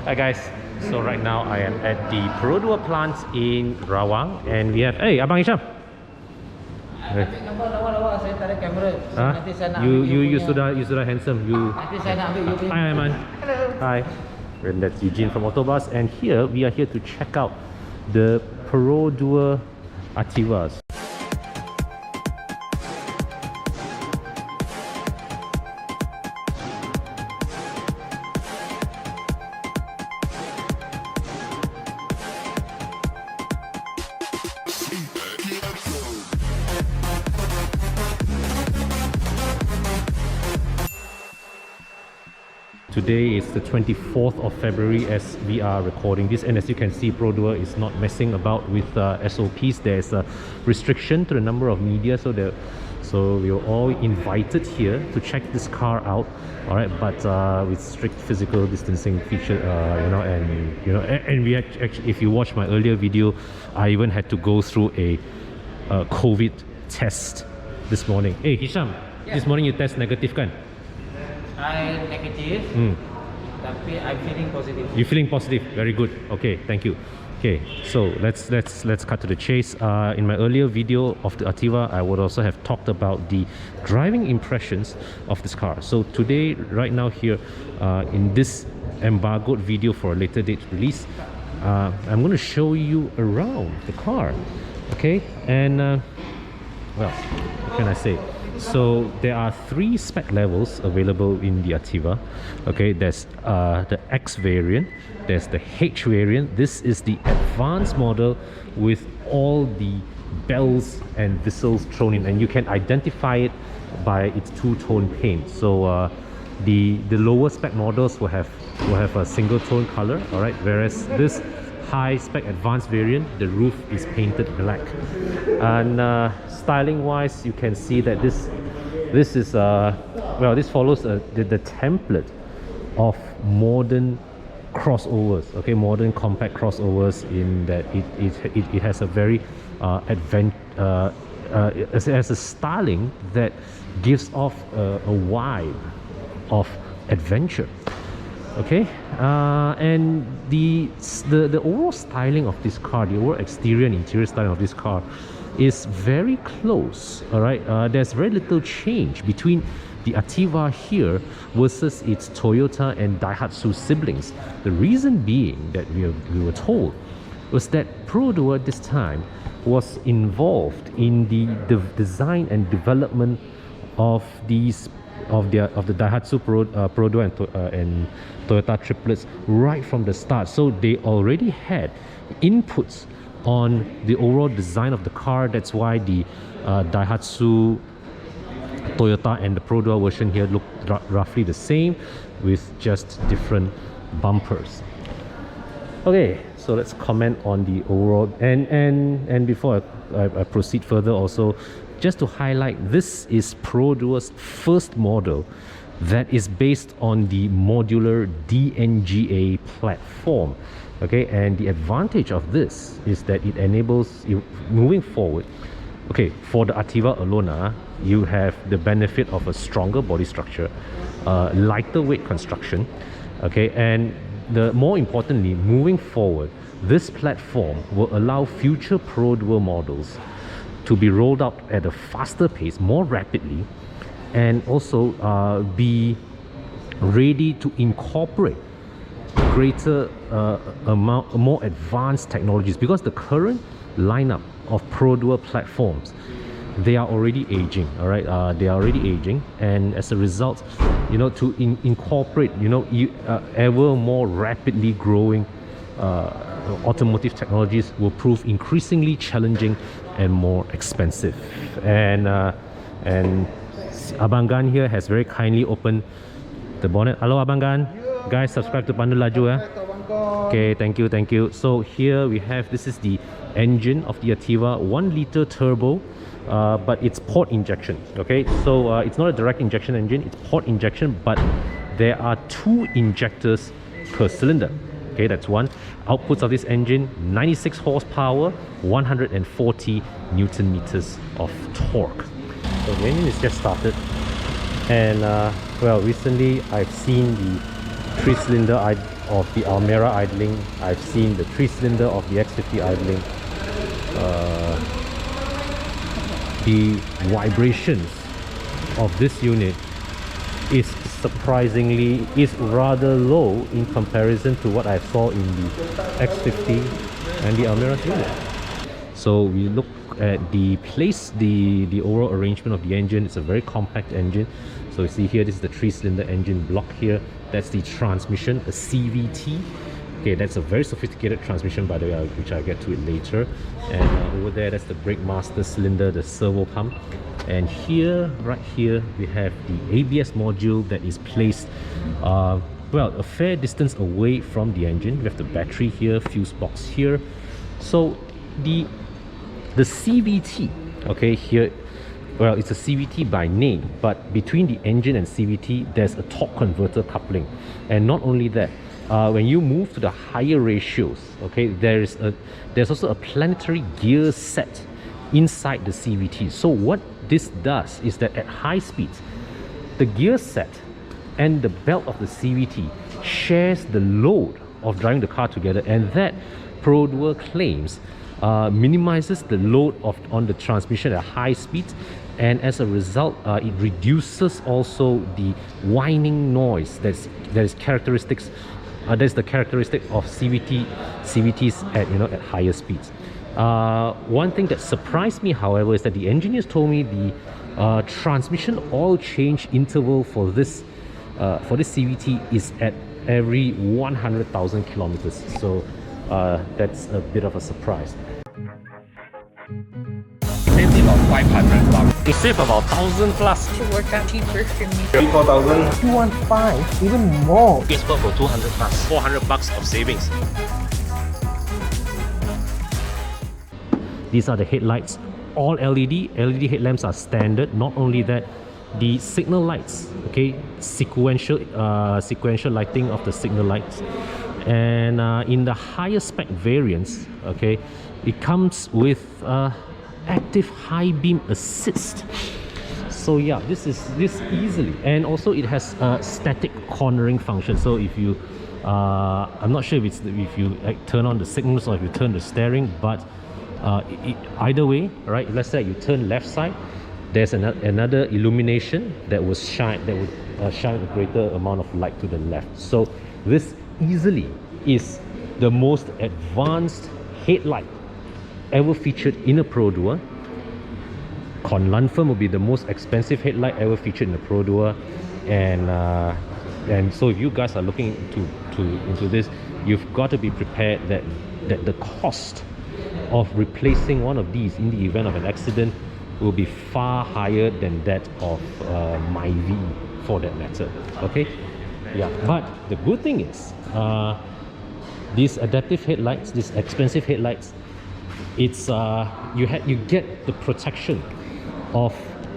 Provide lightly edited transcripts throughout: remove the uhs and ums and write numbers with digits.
Hi guys, so right now I am at the Perodua plant in Rawang and we have, hey Abang Hisham. Ambil gambar lawa-lawa, saya tarik kamera. Nanti saya nak you sudah handsome. Nanti saya nak ambil you punya. Hi Aiman. Hello. Hi. And that's Eugene from Autobus, and here we are here to check out the Perodua Ativas. Today is the 24th of February as we are recording this, and as you can see, Perodua is not messing about with SOPs. There's a restriction to the number of media, so we were all invited here to check this car out. All right, but with strict physical distancing feature, and we actually, if you watch my earlier video, I even had to go through a COVID test this morning. Hey Hisham, yeah. This morning you test negative kan? I negative, tapi I'm feeling positive. You're feeling positive? Very good. Okay, thank you. Okay, so let's cut to the chase. In my earlier video of the Ativa, I would also have talked about the driving impressions of this car. So today, right now here, in this embargoed video for a later date release, I'm going to show you around the car. Okay, and well, what can I say? So there are 3 spec levels available in the Ativa. Okay, there's the X variant, there's the H variant. This is the advanced model with all the bells and whistles thrown in, and you can identify it by its 2-tone paint. So the lower spec models will have a single tone color, all right, whereas this high spec advanced variant, the roof is painted black. And styling wise, you can see that this is well, this follows the template of modern crossovers. Okay, modern compact crossovers, in that it has a very it has a styling that gives off a vibe of adventure. Okay, and the overall styling of this car, the overall exterior and interior styling of this car is very close. All right, there's very little change between the Ativa here versus its Toyota and Daihatsu siblings. The reason being that we were told was that Perodua this time was involved in the design and development of the Daihatsu Perodua and Toyota triplets right from the start. So they already had inputs on the overall design of the car. That's why the Daihatsu, Toyota and the Perodua version here look roughly the same, with just different bumpers. Okay, so let's comment on the overall, and before I proceed further, also just to highlight, this is Perodua's first model that is based on the modular DNGA platform. Okay, and the advantage of this is that it enables you moving forward. Okay, for the Ativa alone, you have the benefit of a stronger body structure, lighter weight construction. Okay, and more importantly, moving forward, this platform will allow future Perodua models to be rolled out at a faster pace, more rapidly, and also be ready to incorporate greater more advanced technologies, because the current lineup of Perodua platforms, they are already aging. All right, they are already aging, and as a result, to incorporate ever more rapidly growing automotive technologies will prove increasingly challenging and more expensive. And Abangan here has very kindly opened the bonnet. Hello Abangan. Guys, subscribe to Pandu Laju. Okay, thank you. So here we have, this is the engine of the Ativa, 1 liter turbo, but it's port injection. Okay, so it's not a direct injection engine, it's port injection, but there are 2 injectors per cylinder. Okay, that's one. Outputs of this engine, 96 horsepower, 140 Newton meters of torque. So the engine is just started, and well, recently I've seen the 3-cylinder. of the Almera idling. I've seen the 3-cylinder of the X50 idling. The vibrations of this unit is rather low in comparison to what I saw in the X50 and the Almera unit. So we look at the overall arrangement of the engine. It's a very compact engine. So you see here, this is the 3-cylinder engine block here. That's the transmission, a CVT. Okay, that's a very sophisticated transmission, by the way, which I'll get to it later. And over there, that's the brake master cylinder, the servo pump. And here, right here, we have the ABS module that is placed, well, a fair distance away from the engine. We have the battery here, fuse box here. So the CVT, okay, here, well, it's a CVT by name, but between the engine and CVT, there's a torque converter coupling. And not only that, when you move to the higher ratios, okay, there's also a planetary gear set inside the CVT. So what this does is that at high speeds, the gear set and the belt of the CVT shares the load of driving the car together, and that Perodua claims minimizes the load on the transmission at high speeds, and as a result it reduces also the whining noise that's the characteristic of CVTs at at higher speeds. One thing that surprised me, however, is that the engineers told me the transmission oil change interval for this CVT is at every 100,000 kilometers. So that's a bit of a surprise. Saved about 500 bucks. You save about 1,000 plus. To work out cheaper for me. 3,000-4,000. 215, even more. It's for 200 plus. 400 bucks of savings. These are the headlights, all LED. LED headlamps are standard. Not only that, the signal lights, okay, sequential lighting of the signal lights. And in the higher spec variants, okay, it comes with active high beam assist. So yeah, this easily, and also it has a static cornering function. So if you I'm not sure if you turn on the signals or if you turn the steering, but either way, right, let's say you turn left side, there's another illumination that would shine a greater amount of light to the left. So this easily is the most advanced headlight ever featured in a Perodua. Conlanfirm will be the most expensive headlight ever featured in a Perodua, and so if you guys are looking into this, you've got to be prepared that the cost of replacing one of these in the event of an accident will be far higher than that of MyV, for that matter. Okay, yeah. But the good thing is, these adaptive headlights, these expensive headlights, it's you get the protection of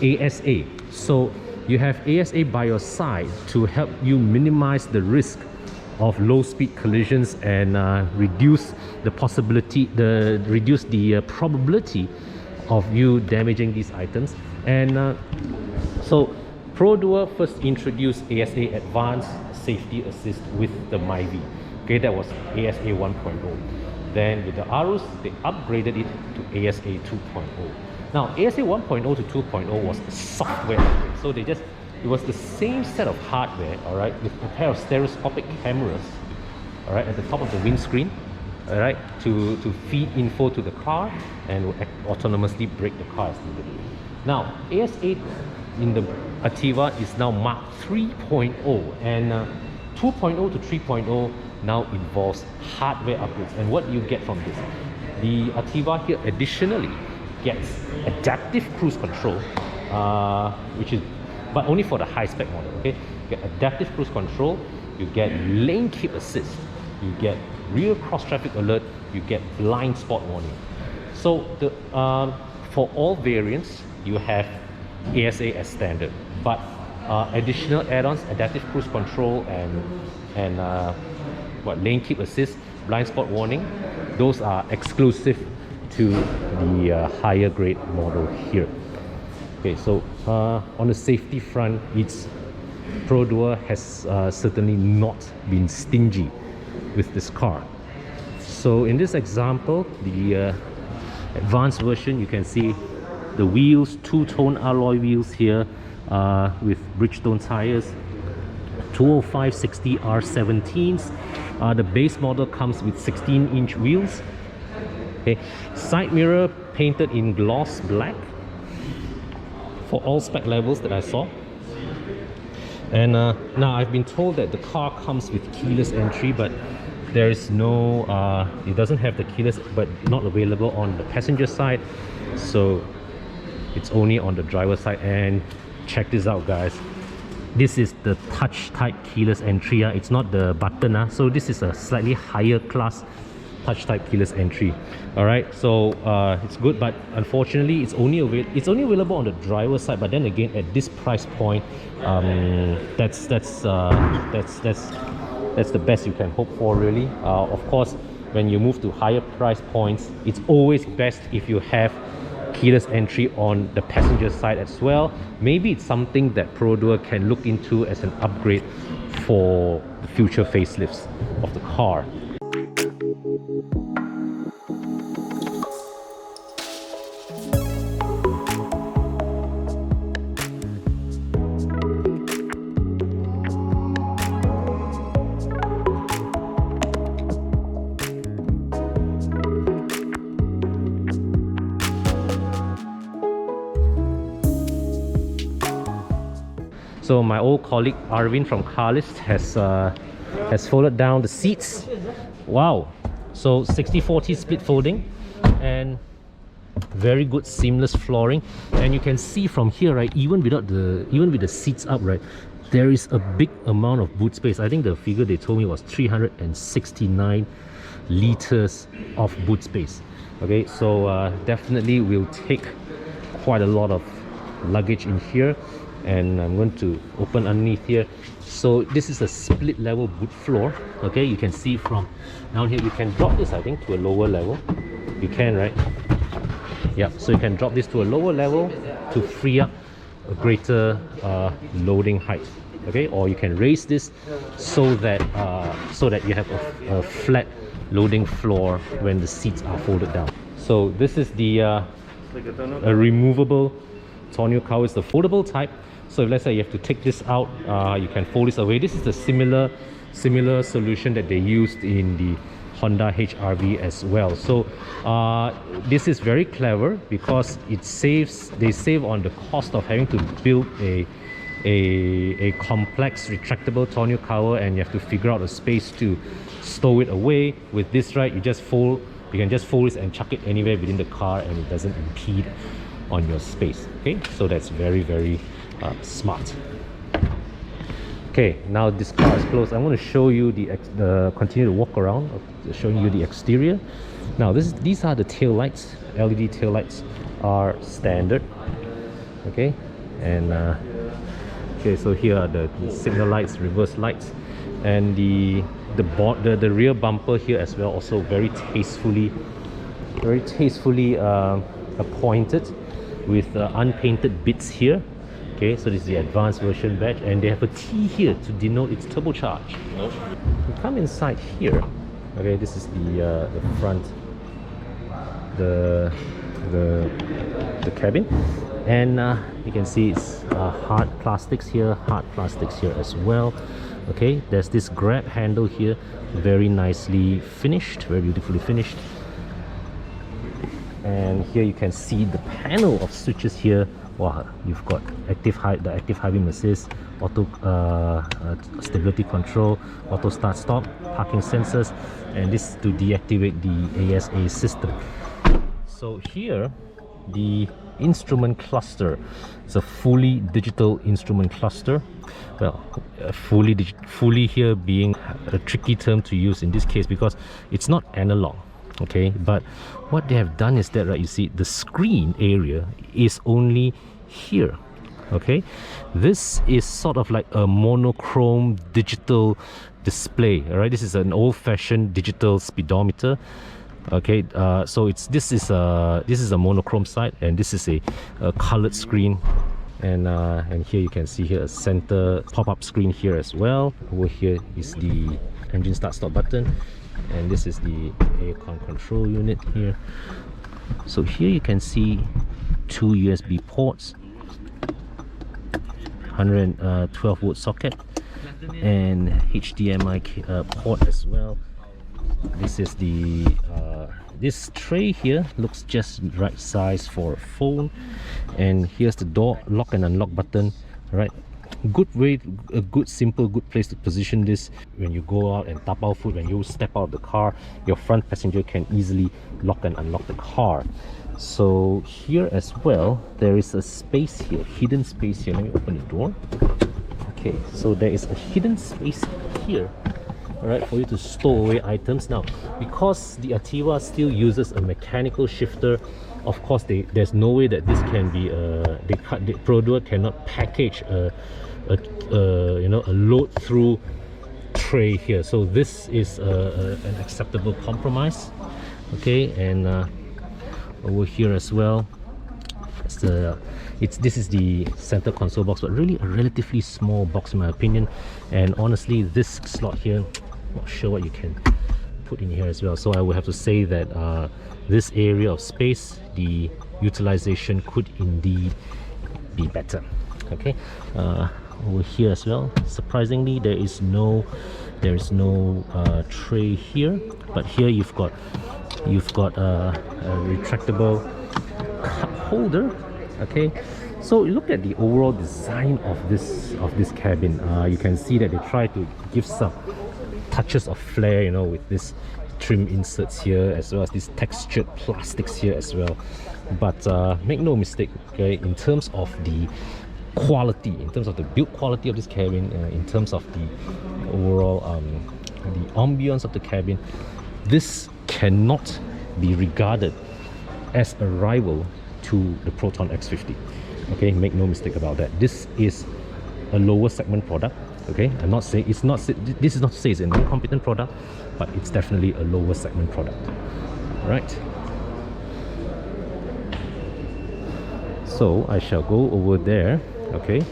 ASA. So you have ASA by your side to help you minimize the risk of low speed collisions and reduce the probability of you damaging these items. And so Perodua first introduced ASA Advanced Safety Assist with the MyV. Okay, that was ASA 1.0. Then with the aurizn, they upgraded it to ASA 2.0. Now ASA 1.0 to 2.0 was a software upgrade. So it was the same set of hardware, all right, with a pair of stereoscopic cameras, all right, at the top of the windscreen, all right, to feed info to the car and will autonomously brake the car as needed. Now ASA in the Ativa is now Mark 3.0, and 2.0 to 3.0 now involves hardware upgrades. And what you get from this, the Ativa here additionally gets adaptive cruise control, which is but only for the high spec model. Okay, you get adaptive cruise control, you get lane keep assist, you get rear cross traffic alert, you get blind spot warning. So the for all variants you have ASA as standard, but additional add-ons, adaptive cruise control and lane keep assist, blind spot warning, those are exclusive to the higher grade model here. Okay, so on the safety front, Perodua has certainly not been stingy with this car. So in this example, the advanced version, you can see the wheels, two-tone alloy wheels here with Bridgestone tires, 205/60 R17s. The base model comes with 16-inch wheels. Okay, side mirror painted in gloss black for all spec levels that I saw. And now I've been told that the car comes with keyless entry, but there is no, it doesn't have the keyless, but not available on the passenger side. So it's only on the driver side. And check this out, guys. This is the touch type keyless entry. It's not the button. So this is a slightly higher class touch type keyless entry. All right, so it's good, but unfortunately it's only available on the driver's side. But then again, at this price point, that's the best you can hope for, really. Of course, when you move to higher price points, it's always best if you have keyless entry on the passenger side as well. Maybe it's something that Perodua can look into as an upgrade for the future facelifts of the car. So my old colleague Aurizn from Carlist has folded down the seats. Wow! So 60/40 split folding and very good seamless flooring. And you can see from here, right, even with the seats up, right, there is a big amount of boot space. I think the figure they told me was 369 liters of boot space. Okay, so definitely will take quite a lot of luggage in here. And I'm going to open underneath here. So this is a split level boot floor. Okay, you can see from down here. You can drop this, I think, to a lower level. You can, right? Yeah, so you can drop this to a lower level to free up a greater loading height. Okay, or you can raise this so that you have a flat loading floor when the seats are folded down. So this is the a removable tonneau cover. It's the foldable type. So if let's say you have to take this out, you can fold this away. This is a similar solution that they used in the Honda HR-V as well. So this is very clever because they save on the cost of having to build a complex retractable tonneau cover, and you have to figure out a space to stow it away. With this, right, you can just fold this and chuck it anywhere within the car, and it doesn't impede on your space. Okay, so that's very, very smart. Okay, now this car is closed. I'm going to show you continue to walk around, showing you the exterior. Now these are the tail lights. LED tail lights are standard. Okay, and okay, so here are the signal lights, reverse lights, and the rear bumper here as well, also very tastefully appointed with unpainted bits here. Okay, so this is the advanced version badge, and they have a T here to denote its turbocharge. You come inside here. Okay, this is the front, the cabin, and you can see it's hard plastics here as well. Okay, there's this grab handle here, very nicely finished, very beautifully finished. And here you can see the panel of switches here. Wow, you've got the active high beam assist, auto stability control, auto start stop, parking sensors, and this to deactivate the ASA system. So here, the instrument cluster is a fully digital instrument cluster. Well, fully here being a tricky term to use in this case because it's not analog. Okay, but what they have done is that, right, you see the screen area is only here. Okay, this is sort of like a monochrome digital display. All right, this is an old-fashioned digital speedometer. Okay, so this is a monochrome side, and this is a colored screen. And here you can see here a center pop-up screen here as well. Over here is the engine start stop button, and this is the aircon control unit here. So here you can see 2 USB ports, 112 volt socket, and HDMI port as well. This is the this tray here looks just right size for a phone, and here's the door lock and unlock button. Right, good way, a good simple good place to position this. When you go out and tapao food, when you step out of the car, your front passenger can easily lock and unlock the car. So here as well, there is a space here, hidden space here. Let me open the door. Okay, so there is a hidden space here, alright, for you to store away items. Now, because the Ativa still uses a mechanical shifter, of course there's no way that this can be the Perodua cannot package a load through tray here. So this is an acceptable compromise. Okay, and over here as well, this is the center console box, but really a relatively small box in my opinion. And honestly, this slot here, not sure what you can put in here as well. So I would have to say that this area of space, the utilization could indeed be better. Okay, over here as well, surprisingly there is no tray here, but here you've got a retractable cup holder. Okay, so look at the overall design of this cabin. You can see that they try to give some touches of flair, you know, with this trim inserts here, as well as these textured plastics here as well. But make no mistake, okay, in terms of the quality, in terms of the build quality of this cabin, in terms of the overall the ambience of the cabin, this cannot be regarded as a rival to the Proton X50. Okay, make no mistake about that. This is a lower segment product. Okay, I'm not saying this is not to say it's an incompetent product, but it's definitely a lower segment product. Right, so I shall go over there. Okay,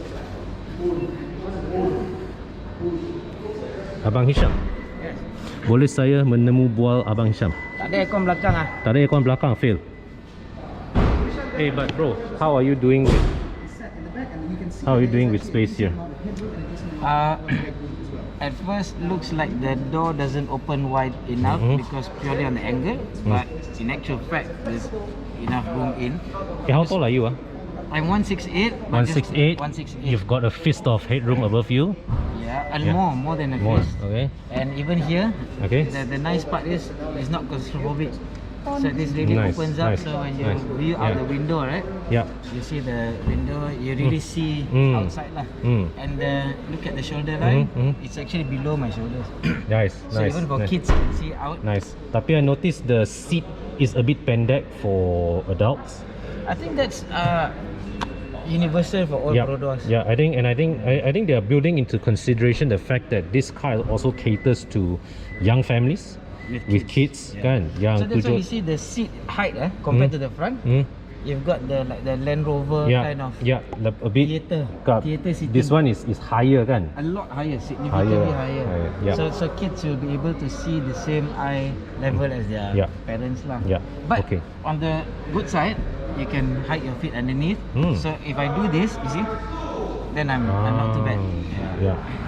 Abang Hisham, boleh saya menemu bual Abang Hisham? Tak ada aircon belakang ah. Tak ada aircon belakang, fail. Hey, but bro, how are you doing with space here? At first looks like the door doesn't open wide enough because purely on the angle, but in actual fact there's enough room in. Okay, how tall are you? I'm 168. 168. 168. You've got a fist of headroom above you. Yeah, and Yeah. more than a fist. Okay. And even here, Okay. the nice part is it's not claustrophobic. So this really Nice, opens up. nice, So when you nice. view out Yeah. the window, right? Yeah. You see the window, you really see outside lah. And look at the shoulder line. It's actually below my shoulders. Nice. So Nice. even for Nice. kids, you can see out. Nice. Tapi I noticed the seat is a bit pendek for adults. I think that's universal for all Peroduas. Yeah, I think they are building into consideration the fact that this car also caters to young families with kids, kan? Yang So that's why you see the seat height compared to the front. You've got the Land Rover kind of a bit theater seating. This one is higher, kan? A lot higher, significantly higher. Yeah. So kids will be able to see the same eye level as their parents lah. Yeah. But Okay. on the good side, you can hide your feet underneath. So if I do this, you see, then I'm not too bad.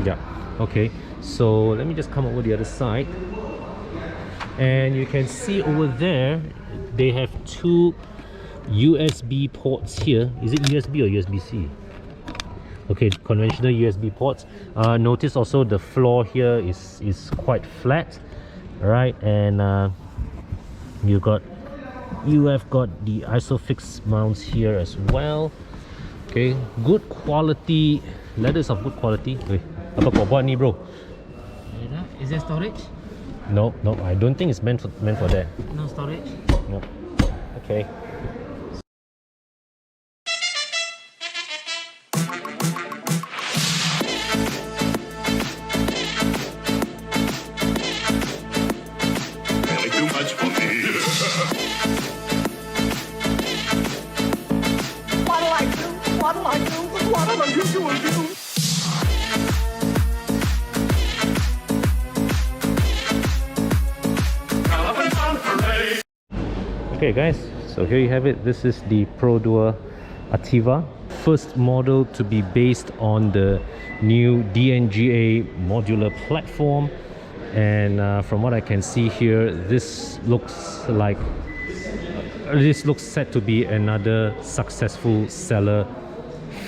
Yeah. Okay. So let me just come over the other side, and you can see over there they have two USB ports here. Is it USB or USB-C? Okay, conventional USB ports. Notice also the floor here is quite flat, right? And you have got the ISOFIX mounts here as well. Okay, good quality leathers of good quality. Wait, apa kau buat ni, bro? Is there storage? No, I don't think it's meant for that. No storage. No. Okay. Too much for me. What'll I do? What'll I do? What'll I do? Okay guys, so here you have it. This is the Perodua Ativa, first model to be based on the new DNGA modular platform. And from what I can see here, this looks set to be another successful seller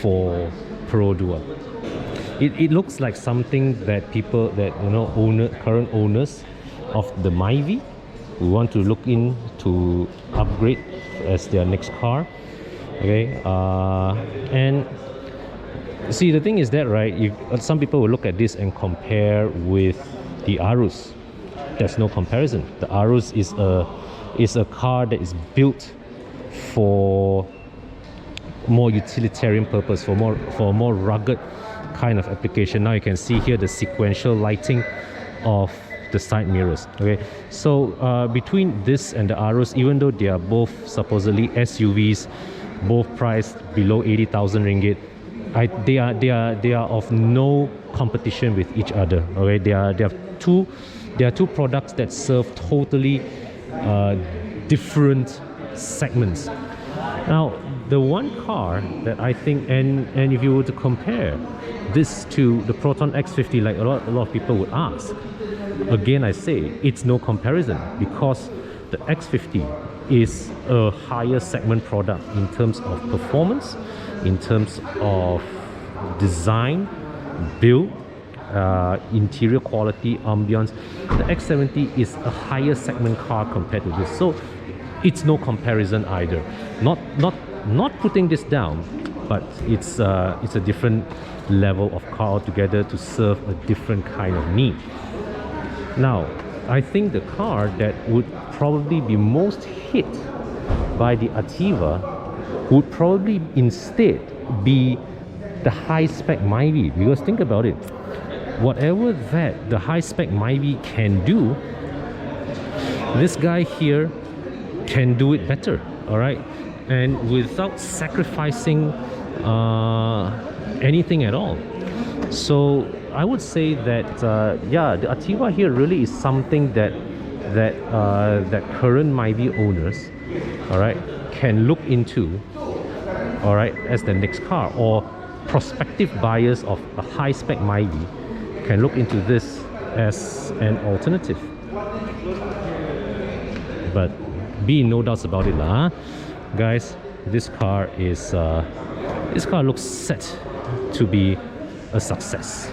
for Perodua. It looks like something that people that current owners of the Myvi who want to look in to upgrade as their next car. Okay, and see, the thing is that, right, if some people will look at this and compare with the Aurizn, there's no comparison. The Aurizn is a car that is built for more utilitarian purpose, for more rugged kind of application. Now you can see here the sequential lighting of the side mirrors. Okay, so between this and the Aurizn, even though they are both supposedly SUVs, both priced below 80,000 ringgit, they are of no competition with each other. Okay, they are two products that serve totally different segments. Now, the one car that I think, and if you were to compare this to the Proton X50, like a lot of people would ask, again I say it's no comparison, because the X50 is a higher segment product in terms of performance, in terms of design, build, interior quality, ambience. The X70 is a higher segment car compared to this, so it's no comparison either. Not putting this down, but it's a different level of car altogether to serve a different kind of need. Now, I think the car that would probably be most hit by the Ativa would probably instead be the high-spec Myvi, because think about it, whatever that the high-spec Myvi can do, this guy here can do it better, all right, and without sacrificing anything at all. So I would say that yeah, the Ativa here really is something that current Myvi owners, all right, can look into, all right, as the next car, or prospective buyers of a high-spec Myvi can look into this as an alternative. But be no doubts about it, huh? Guys, this car looks set to be a success.